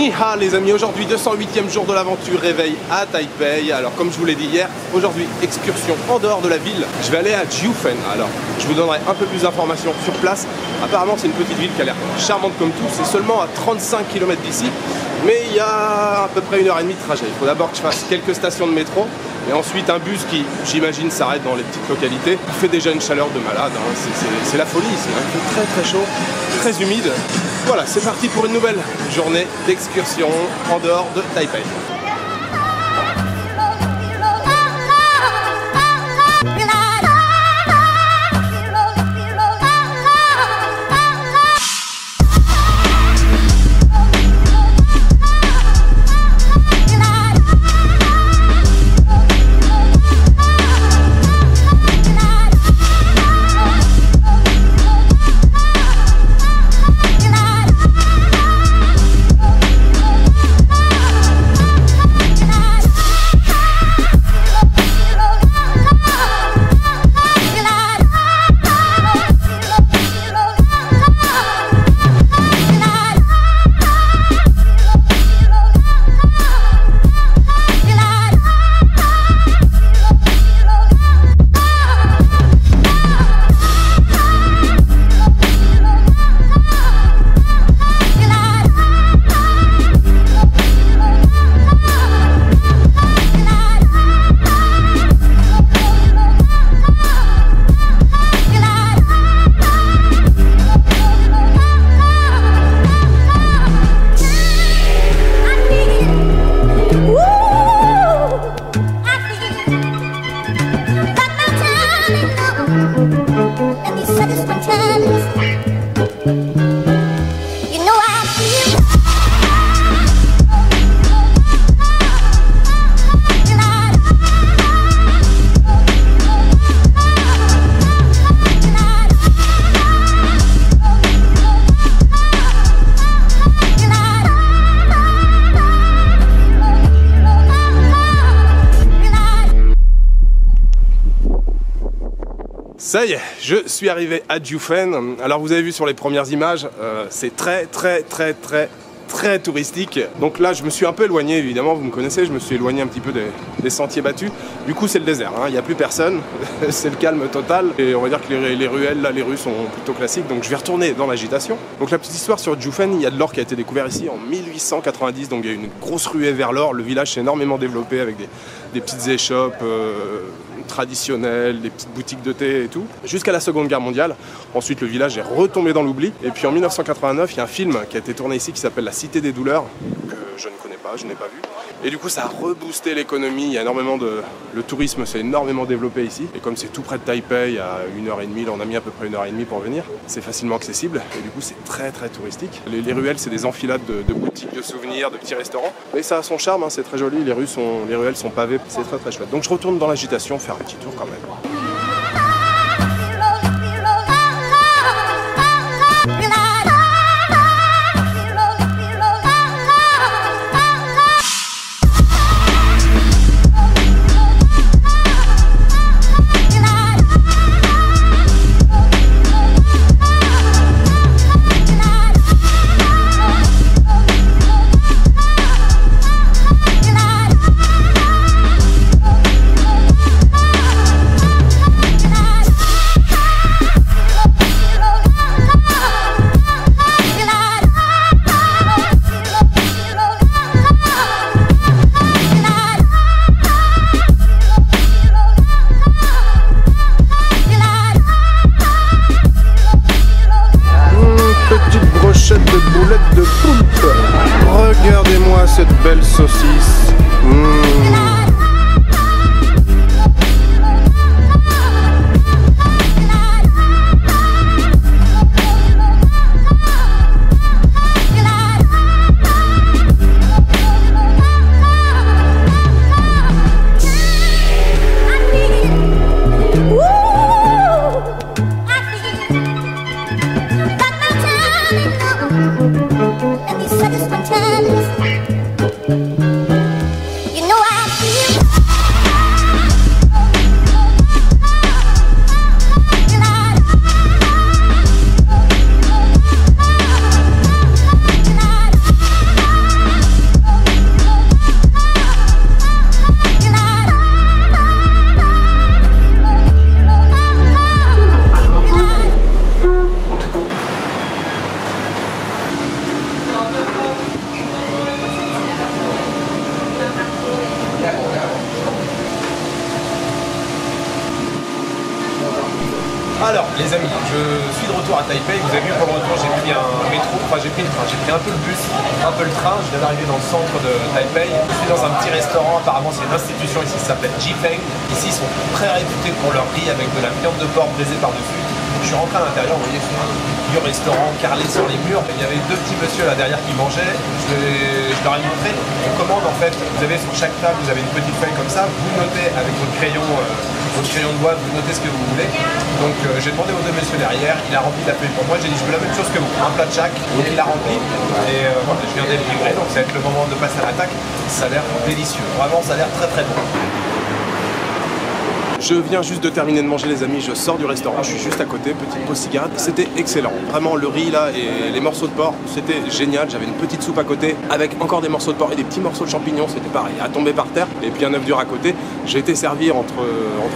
Ni ha les amis, aujourd'hui 208e jour de l'aventure, réveil à Taipei. Alors comme je vous l'ai dit hier, aujourd'hui excursion en dehors de la ville. Je vais aller à Jiufen. Alors je vous donnerai un peu plus d'informations sur place. Apparemment c'est une petite ville qui a l'air charmante comme tout. C'est seulement à 35 km d'ici. Mais il y a à peu près 1h30 de trajet. Il faut d'abord que je fasse quelques stations de métro. Et ensuite un bus qui, j'imagine, s'arrête dans les petites localités. Il fait déjà une chaleur de malade, hein. C'est la folie ici, hein. Il fait très chaud, très humide. Voilà, c'est parti pour une nouvelle journée d'excursion en dehors de Taipei. Ça y est, je suis arrivé à Jiufen. Alors vous avez vu sur les premières images, c'est très touristique. Donc là je me suis un peu éloigné, évidemment vous me connaissez, je me suis éloigné un petit peu des sentiers battus. Du coup c'est le désert, hein. Il n'y a plus personne, c'est le calme total. Et on va dire que les ruelles, là les rues sont plutôt classiques. Donc je vais retourner dans l'agitation. Donc la petite histoire sur Jiufen, il y a de l'or qui a été découvert ici en 1890. Donc il y a eu une grosse ruée vers l'or. Le village s'est énormément développé avec des petites échoppes traditionnelles, des petites boutiques de thé et tout, jusqu'à la Seconde Guerre mondiale. Ensuite le village est retombé dans l'oubli. Et puis en 1989, il y a un film qui a été tourné ici qui s'appelle La Cité des douleurs, que je ne connais pas, je n'ai pas vu. Et du coup ça a reboosté l'économie, il y a énormément le tourisme s'est énormément développé ici. Et comme c'est tout près de Taipei, à 1h30, là on a mis à peu près 1h30 pour venir, c'est facilement accessible et du coup c'est très touristique. Les ruelles c'est des enfilades de boutiques de souvenirs, de petits restaurants. Mais ça a son charme, hein, c'est très joli, les ruelles sont pavées, c'est très chouette. Donc je retourne dans l'agitation faire un petit tour quand même. Alors les amis, je suis de retour à Taipei. Vous avez vu pour le retour j'ai pris un métro, enfin j'ai pris le train, j'ai pris un peu le bus, un peu le train. Je viens d'arriver dans le centre de Taipei. Je suis dans un petit restaurant, apparemment c'est une institution ici, ça s'appelle Jifeng. Ici ils sont très réputés pour leur riz avec de la viande de porc braisée par-dessus. Je suis rentré à l'intérieur, vous voyez, c'est un vieux restaurant carrelé sur les murs. Il y avait deux petits messieurs là derrière qui mangeaient. Je leur ai montré. On commande en fait, vous avez sur chaque table, vous avez une petite feuille comme ça. Vous notez avec votre crayon de bois, vous notez ce que vous voulez. Donc j'ai demandé aux deux messieurs derrière, il a rempli la feuille pour moi. J'ai dit je veux la même chose que vous, un plat de chaque. Donc il l'a rempli. Et voilà, je viens d'être livré, donc ça va être le moment de passer à l'attaque. Ça a l'air délicieux, vraiment ça a l'air très très bon. Je viens juste de terminer de manger les amis, je sors du restaurant, je suis juste à côté, petite pause cigarette, c'était excellent. Vraiment le riz là et les morceaux de porc, c'était génial, j'avais une petite soupe à côté avec encore des morceaux de porc et des petits morceaux de champignons, c'était pareil, à tomber par terre, et puis un œuf dur à côté. J'ai été servi entre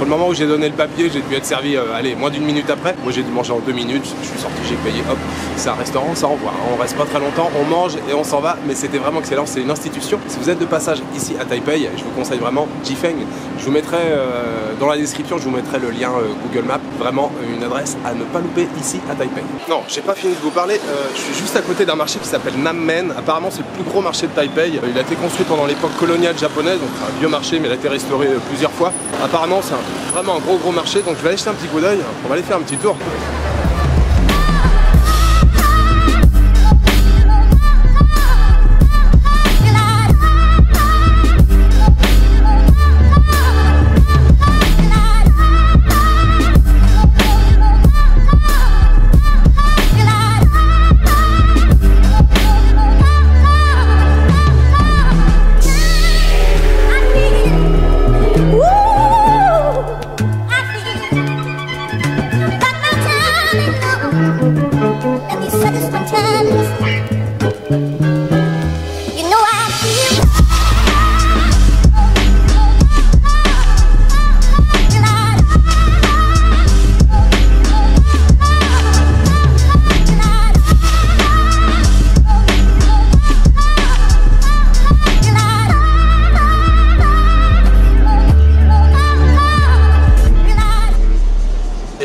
le moment où j'ai donné le papier, j'ai dû être servi allez, moins d'une minute après. Moi j'ai dû manger en 2 minutes, je suis sorti, j'ai payé, hop, c'est un restaurant, ça envoie, on reste pas très longtemps, on mange et on s'en va, mais c'était vraiment excellent, c'est une institution. Si vous êtes de passage ici à Taipei, je vous conseille vraiment Jifeng. Je vous mettrai dans la description, je vous mettrai le lien Google Maps, vraiment une adresse à ne pas louper ici à Taipei. Non, j'ai pas fini de vous parler, je suis juste à côté d'un marché qui s'appelle Nammen. Apparemment c'est le plus gros marché de Taipei, il a été construit pendant l'époque coloniale japonaise, donc c'est un vieux marché mais il a été restauré plusieurs fois. Apparemment c'est vraiment un gros marché, donc je vais aller jeter un petit coup d'œil, on va aller faire un petit tour.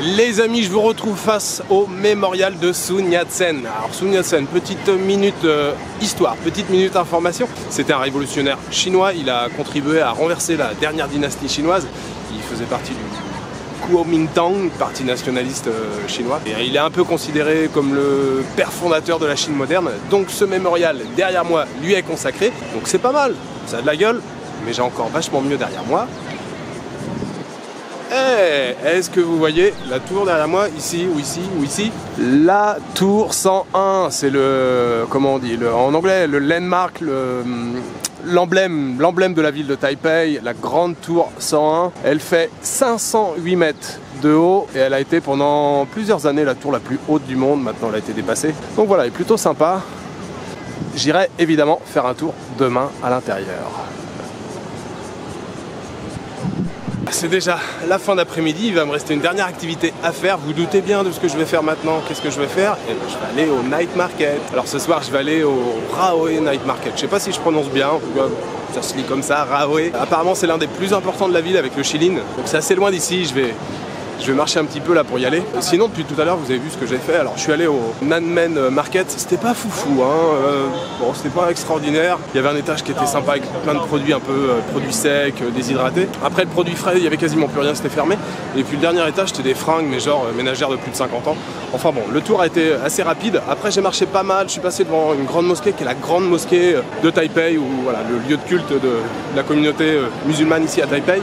Les amis, je vous retrouve face au mémorial de Sun Yat-sen. Alors Sun Yat-sen, petite minute histoire, petite minute information. C'était un révolutionnaire chinois, il a contribué à renverser la dernière dynastie chinoise. Il faisait partie du Kuomintang, parti nationaliste chinois. Et il est un peu considéré comme le père fondateur de la Chine moderne. Donc ce mémorial derrière moi lui est consacré. Donc c'est pas mal, ça a de la gueule, mais j'ai encore vachement mieux derrière moi. Hey, est-ce que vous voyez la tour derrière moi, ici ou ici ou ici? La tour 101, c'est le, comment on dit, en anglais, le landmark, l'emblème de la ville de Taipei, la grande tour 101. Elle fait 508 mètres de haut et elle a été pendant plusieurs années la tour la plus haute du monde. Maintenant elle a été dépassée. Donc voilà, elle est plutôt sympa. J'irai évidemment faire un tour demain à l'intérieur. C'est déjà la fin d'après-midi, il va me rester une dernière activité à faire. Vous doutez bien de ce que je vais faire maintenant. Qu'est-ce que je vais faire? Et je vais aller au Night Market. Alors ce soir je vais aller au Raohe Night Market. Je sais pas si je prononce bien, ça se lit comme ça, Raohe. Apparemment c'est l'un des plus importants de la ville avec le Shilin. Donc c'est assez loin d'ici, je vais marcher un petit peu là pour y aller. Sinon depuis tout à l'heure vous avez vu ce que j'ai fait. Alors je suis allé au Nammen Market, c'était pas foufou hein. Bon c'était pas extraordinaire. Il y avait un étage qui était sympa avec plein de produits un peu produits secs, déshydratés. Après le produit frais il y avait quasiment plus rien, c'était fermé. Et puis le dernier étage c'était des fringues mais genre ménagères de plus de 50 ans. Enfin bon, le tour a été assez rapide. Après j'ai marché pas mal, je suis passé devant une grande mosquée qui est la grande mosquée de Taipei, où voilà le lieu de culte de la communauté musulmane ici à Taipei.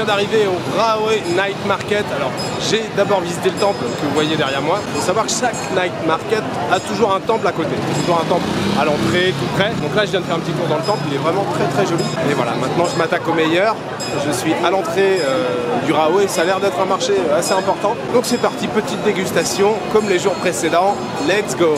viens d'arriver au Rahway Night Market. Alors j'ai d'abord visité le temple que vous voyez derrière moi. Il faut savoir que chaque Night Market a toujours un temple à côté. Toujours un temple à l'entrée, tout près. Donc là je viens de faire un petit tour dans le temple, il est vraiment très joli. Et voilà, maintenant je m'attaque au meilleur. Je suis à l'entrée du Rahway, ça a l'air d'être un marché assez important. Donc c'est parti, petite dégustation comme les jours précédents. Let's go!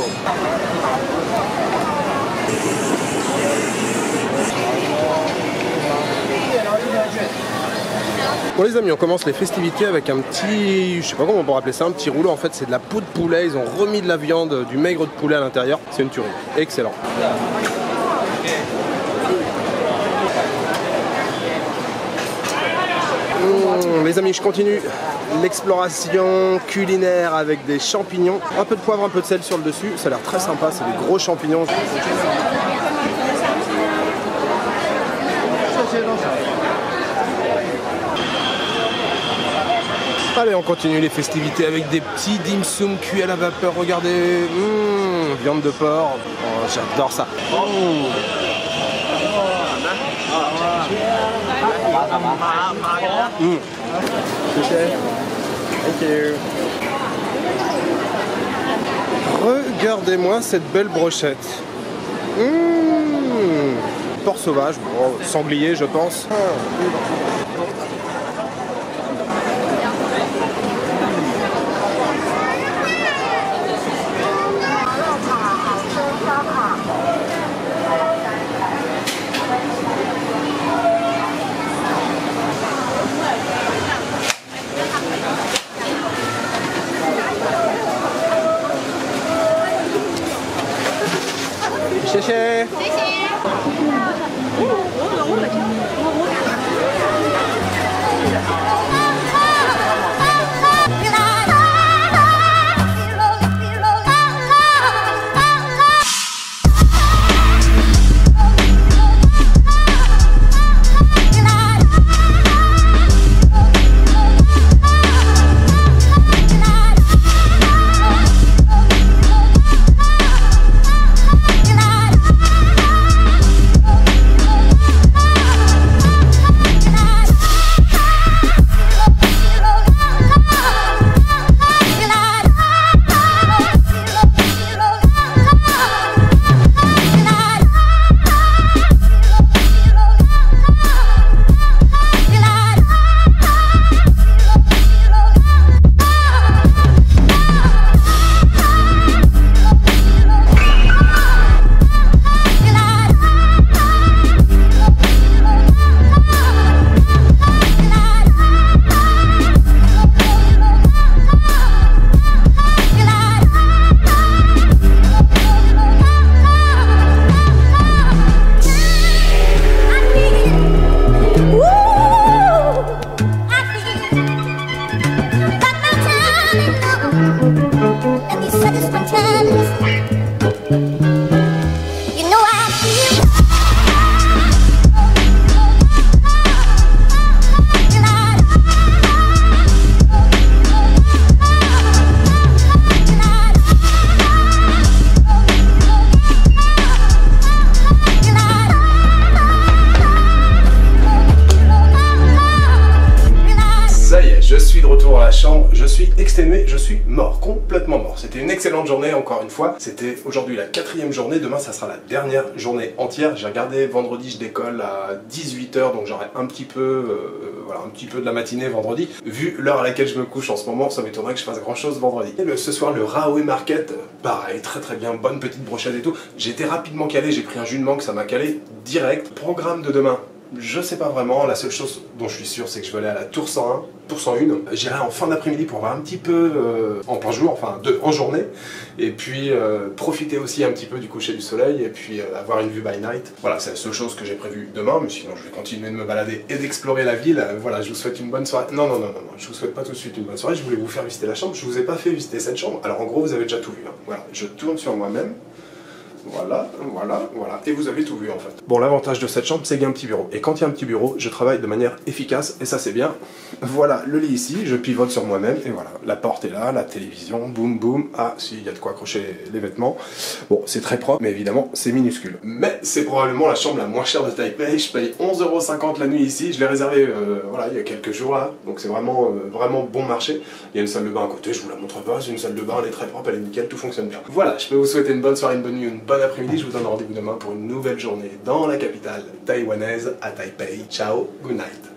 Bon les amis, on commence les festivités avec un petit, je sais pas comment on peut appeler ça, un petit rouleau. En fait c'est de la peau de poulet, ils ont remis de la viande, du maigre de poulet à l'intérieur. C'est une tuerie, excellent. Les amis, je continue l'exploration culinaire avec des champignons. Un peu de poivre, un peu de sel sur le dessus. Ça a l'air très sympa, c'est des gros champignons. Allez, on continue les festivités avec des petits dim sum cuits à la vapeur. Regardez, viande de porc. Oh, j'adore ça. Thank you. Regardez-moi cette belle brochette. Porc sauvage, bon, sanglier je pense. Chéché. Je suis exténué, je suis mort, complètement mort. C'était une excellente journée, encore une fois. C'était aujourd'hui la 4e journée, demain ça sera la dernière journée entière. J'ai regardé, vendredi je décolle à 18 h, donc j'aurai un petit peu voilà, un petit peu de la matinée vendredi. Vu l'heure à laquelle je me couche en ce moment, ça m'étonnerait que je fasse grand chose vendredi. Et ce soir, le Rahway Market, pareil, très bien, bonne petite brochette et tout. J'ai été rapidement calé, j'ai pris un jus de mangue, ça m'a calé direct. Programme de demain, je sais pas vraiment, la seule chose dont je suis sûr c'est que je vais aller à la Tour 101, Tour 101, j'irai en fin d'après-midi pour voir un petit peu en plein jour, enfin en journée, et puis profiter aussi un petit peu du coucher du soleil, et puis avoir une vue by night. Voilà, c'est la seule chose que j'ai prévue demain, mais sinon je vais continuer de me balader et d'explorer la ville. Voilà, je vous souhaite une bonne soirée. Non, je vous souhaite pas tout de suite une bonne soirée, je voulais vous faire visiter la chambre, je vous ai pas fait visiter cette chambre. Alors en gros, vous avez déjà tout vu, hein. Voilà, je tourne sur moi-même. Voilà, voilà, voilà. Et vous avez tout vu en fait. Bon, l'avantage de cette chambre, c'est qu'il y a un petit bureau. Et quand il y a un petit bureau, je travaille de manière efficace, et ça c'est bien. Voilà, le lit ici, je pivote sur moi-même, et voilà. La porte est là, la télévision, boum boum. Ah, si, il y a de quoi accrocher les vêtements. Bon, c'est très propre, mais évidemment, c'est minuscule. Mais c'est probablement la chambre la moins chère de Taipei. Je paye 11,50 € la nuit ici. Je l'ai réservé, voilà, il y a quelques jours là. Donc c'est vraiment, vraiment bon marché. Il y a une salle de bain à côté, je vous la montre pas. C'est une salle de bain, elle est très propre, elle est nickel, tout fonctionne bien. Voilà, je peux vous souhaiter une bonne soirée, une bonne nuit, une bonne après-midi. Je vous donne rendez-vous demain pour une nouvelle journée dans la capitale taïwanaise à Taipei. Ciao, good night.